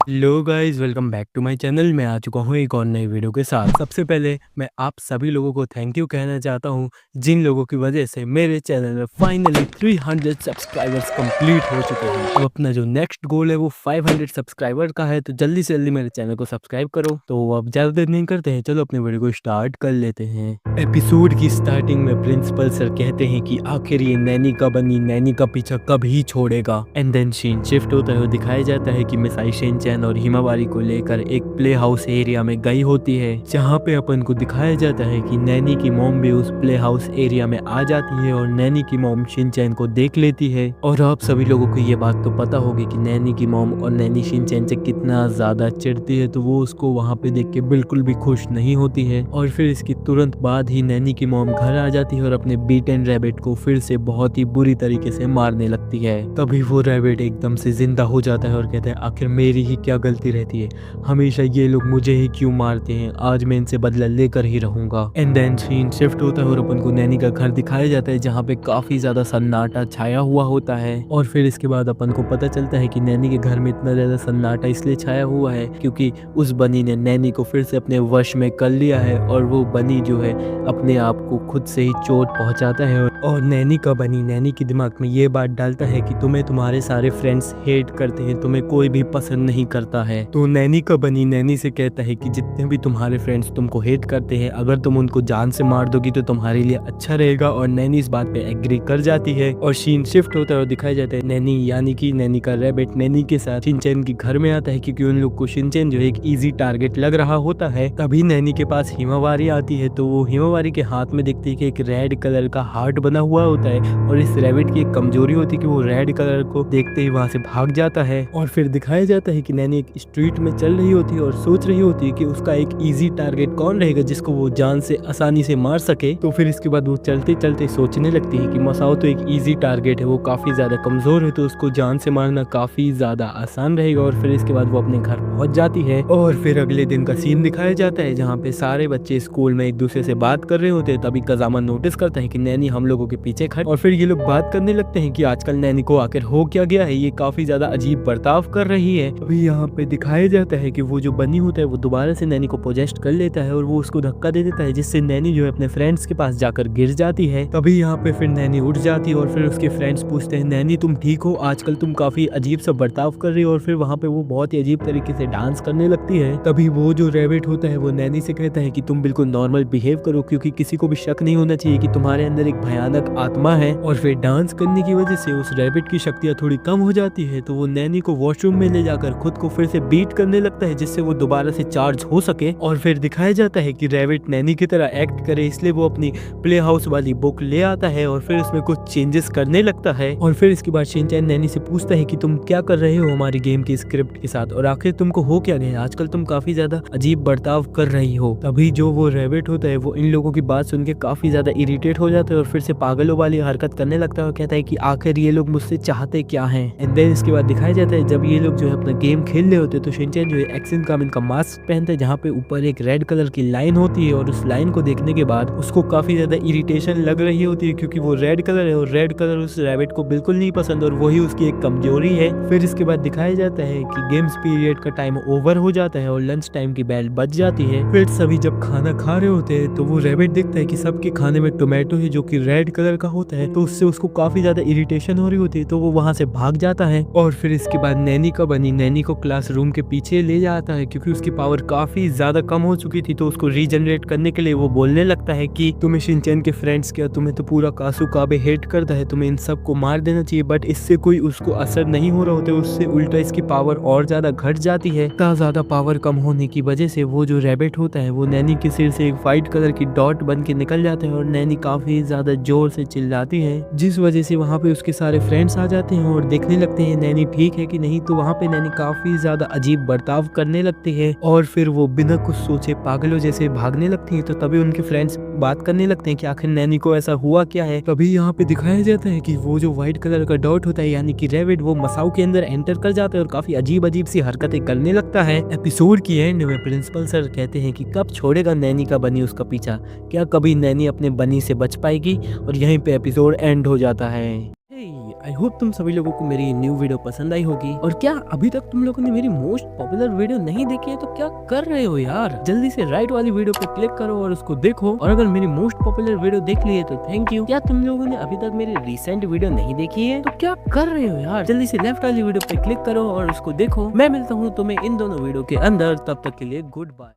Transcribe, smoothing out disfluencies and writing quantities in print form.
Hello guys, welcome back to my channel. मैं आ चुका हूँ एक और नई वीडियो के साथ। सबसे पहले मैं आप सभी लोगों को थैंक यू कहना चाहता हूँ, जिन लोगों की वजह से मेरे चैनल में फाइनली 300 सब्सक्राइबर्स कंप्लीट हो चुके हैं। अब अपना जो नेक्स्ट गोल है वो 500 सब्सक्राइबर का है, तो जल्दी से जल्दी मेरे चैनल को सब्सक्राइब करो। तो अब ज़्यादा देर नहीं करते हैं, चलो अपनी वीडियो को स्टार्ट कर लेते हैं। एपिसोड की स्टार्टिंग में प्रिंसिपल सर कहते हैं कि आखिर ये नैनी का बनी नैनी का पीछा कब ही छोड़ेगा। एंड देन सीन शिफ्ट होता है और दिखाया जाता है कि मिसाई शिनचैन और हिमावारी को लेकर एक प्ले हाउस एरिया में गई होती है, जहाँ पे अपन को दिखाया जाता है कि नैनी की मॉम भी उस प्ले हाउस एरिया में आ जाती है और नैनी की मॉम शिनचैन को देख लेती है। और आप सभी लोगों को ये बात तो पता होगी कि नैनी की मॉम और नैनी शिनचैन से कितना ज्यादा चिढ़ती है, तो वो उसको वहाँ पे देख के बिल्कुल भी खुश नहीं होती है। और फिर इसकी तुरंत बाद ही नैनी की मॉम घर आ जाती है और अपने बीटन रैबिट को फिर से बहुत ही बुरी तरीके से मारने लगती है। तभी वो रैबिट एकदम से जिंदा हो जाता है और कहता है आखिर मेरी ही क्या गलती रहती है, हमेशा ये लोग मुझे ही क्यों मारते हैं, आज मैं इनसे बदला लेकर ही रहूंगा। एंड देन सीन शिफ्ट होता है और अपन को नैनी का घर दिखाया जाता है, जहाँ पे काफी ज्यादा सन्नाटा छाया हुआ होता है। और फिर इसके बाद अपन को पता चलता है कि नैनी के घर में इतना ज्यादा सन्नाटा इसलिए छाया हुआ है क्योंकि उस बनी ने नैनी को फिर से अपने वश में कर लिया है और वो बनी जो है अपने आप को खुद से ही चोट पहुंचाता है। और नैनी का बनी नैनी के दिमाग में ये बात डालता है कि तुम्हें तुम्हारे सारे फ्रेंड्स हेट करते हैं, तुम्हें कोई भी पसंद नहीं करता है। तो नैनी का बनी नैनी से कहता है कि जितने भी तुम्हारे फ्रेंड्स तुमको हेट करते हैं, अगर तुम उनको जान से मार दोगी तो तुम्हारे लिए अच्छा रहेगा। और नैनी इस बात पे एग्री कर जाती है और सीन शिफ्ट होता है और दिखाया जाता है नैनी यानी कि नैनी का रैबिट नैनी के साथ शिनचैन के घर में आता है, क्योंकि उन लोग को शिनचैन जो है एक इजी टारगेट लग रहा होता है। तभी नैनी के पास हिमावारी आती है, तो वो हिमावारी के हाथ में देखती है कि एक रेड कलर का हार्ट बना हुआ होता है और इस रैबिट की एक कमजोरी होती है कि वो रेड कलर को देखते ही वहां से भाग जाता है। और फिर दिखाया जाता है कि नैनी एक स्ट्रीट में चल रही होती है और सोच रही होती है कि उसका एक इजी टारगेट कौन रहेगा जिसको वो जान से आसानी से मार सके। तो फिर इसके बाद वो चलते चलते सोचने लगती है कि मसाओ तो एक इजी टारगेट है, वो काफी ज्यादा कमजोर है, तो उसको जान से मारना काफी ज्यादा आसान रहेगा। और फिर इसके बाद वो अपने घर पहुंच जाती है और फिर अगले दिन का सीन दिखाया जाता है, जहाँ पे सारे बच्चे स्कूल में एक दूसरे से बात कर रहे होते हैं। तभी कजामा नोटिस करता है कि नैनी हम लोगों के पीछे खड़ी, और फिर ये लोग बात करने लगते हैं कि आजकल नैनी को आखिर हो क्या गया है, ये काफी ज्यादा अजीब बर्ताव कर रही है। अभी यहाँ पे दिखाया जाता है कि वो जो बनी होता है वो दोबारा से नैनी को पोजेस्ट कर लेता है और वो उसको धक्का दे देता है, जिससे नैनी जो है अपने फ्रेंड्स के पास जाकर गिर जाती है। तभी यहाँ पे फिर नैनी उठ जाती है और फिर उसके फ्रेंड्स पूछते हैं नैनी तुम ठीक हो, आजकल तुम काफी अजीब सा बर्ताव कर रही हो। और फिर वहाँ पे वो बहुत ही अजीब तरीके से डांस करने लगती है। तभी वो जो रैबिट होता है वो नैनी से कहता है कि तुम बिल्कुल नॉर्मल बिहेव करो, क्योंकि किसी को भी शक नहीं होना चाहिए कि तुम्हारे अंदर एक भयानक आत्मा है। और फिर डांस करने की वजह से उस रैबिट की शक्तियाँ थोड़ी कम हो जाती है, तो वो नैनी को वॉशरूम में ले जाकर खुद को फिर से बीट करने लगता है, जिससे वो दोबारा से चार्ज हो सके। और फिर दिखाया जाता है कि रैबिट नैनी की तरह एक्ट करे, इसलिए वो अपनी प्ले हाउस वाली बुक ले आता है और फिर उसमें कुछ चेंजेस करने लगता है। और फिर इसके बाद शिनचैन नैनी से पूछता है कि तुम क्या कर रहे हो हमारी गेम की स्क्रिप्ट के साथ, और आखिर तुमको हो क्या गया, आजकल तुम काफी ज्यादा अजीब बर्ताव कर रही हो। तभी जो वो रैबिट होता है वो इन लोगों की बात सुन के काफी ज्यादा इरिटेट हो जाता है और फिर से पागलों वाली हरकत करने लगता है और कहता है कि आखिर ये लोग मुझसे चाहते क्या हैं। एंड देन इसके बाद दिखाया जाता है जब ये लोग जो है अपना गेम खेल रहे होते हैं, तो शिनचैन जो है एक्शन कामिन का मास्क पहनता है, जहाँ पे ऊपर एक रेड कलर की लाइन होती है। और उस लाइन को देखने के बाद उसको काफी ज्यादा इरिटेशन लग रही होती है, क्योंकि वो रेड कलर है और रेड कलर उस रैबिट को बिल्कुल नहीं पसंद और वही उसकी एक कमजोरी है। फिर इसके बाद दिखाया जाता है कि गेम्स पीरियड का टाइम ओवर हो जाता है और लंच टाइम की बेल बज जाती है। फिर सभी जब खाना खा रहे होते हैं, तो वो रैबिट देखता है कि सबके खाने में टोमेटो है जो कि रेड कलर का होता है, तो उससे उसको काफी ज्यादा इरिटेशन हो रही होती है, तो वो वहां से भाग जाता है। और फिर इसके बाद नैनी का बनी नैनी को क्लासरूम के पीछे ले जाता है, क्योंकि उसकी पावर काफी ज्यादा कम हो चुकी थी, तो उसको रीजनरेट करने के लिए वो बोलने लगता है कि तुम्हें शिनचैन के फ्रेंड्स क्या, तुम्हें तो पूरा कासुकाबे हेट करता है, तुम्हें इन सबको मार देना चाहिए। बट इससे कोई उसको असर नहीं हो रहा होता, उससे उल्टा इसकी पावर और ज्यादा घट जाती है। इतना ज्यादा पावर कम होने की वजह से वो जो रैबिट होता है वो नैनी के सिर से एक व्हाइट कलर की डॉट बन के निकल जाता है और नैनी काफी ज्यादा जोर से चिल्लाती है, जिस वजह से वहाँ पे उसके सारे फ्रेंड्स आ जाते हैं और देखने लगते हैं नैनी ठीक है कि नहीं। तो वहाँ पे नैनी काफी ज्यादा अजीब बर्ताव करने लगती है और फिर वो बिना कुछ सोचे पागलों जैसे भागने लगती है। तो तभी उनके फ्रेंड्स बात करने लगते हैं कि आखिर नैनी को ऐसा हुआ क्या है। तभी यहाँ पे दिखाया जाता है कि वो जो व्हाइट कलर का डॉट होता है यानी कि रैबिट, वो मसाओ के अंदर एंटर कर जाता है और काफी अजीब अजीब सी हरकतें करने लगता है। एपिसोड की एंड में प्रिंसिपल सर कहते हैं कि कब छोड़ेगा नैनी का बनी उसका पीछा, क्या कभी नैनी अपने बनी से बच पाएगी। और यहीं पे एपिसोड एंड हो जाता है। आई होप तुम सभी लोगों को मेरी न्यू वीडियो पसंद आई होगी। और क्या अभी तक तुम लोगों ने मेरी मोस्ट पॉपुलर वीडियो नहीं देखी है तो क्या कर रहे हो यार, जल्दी से राइट वाली वीडियो पे क्लिक करो और उसको देखो। और अगर मेरी मोस्ट पॉपुलर वीडियो देख ली है तो थैंक यू। क्या तुम लोगों ने अभी तक मेरी रिसेंट वीडियो नहीं देखी है तो क्या कर रहे हो यार, जल्दी से लेफ्ट वाली वीडियो पे क्लिक करो और उसको देखो। मैं मिलता हूँ तुम्हें इन दोनों वीडियो के अंदर, तब तक के लिए गुड बाय।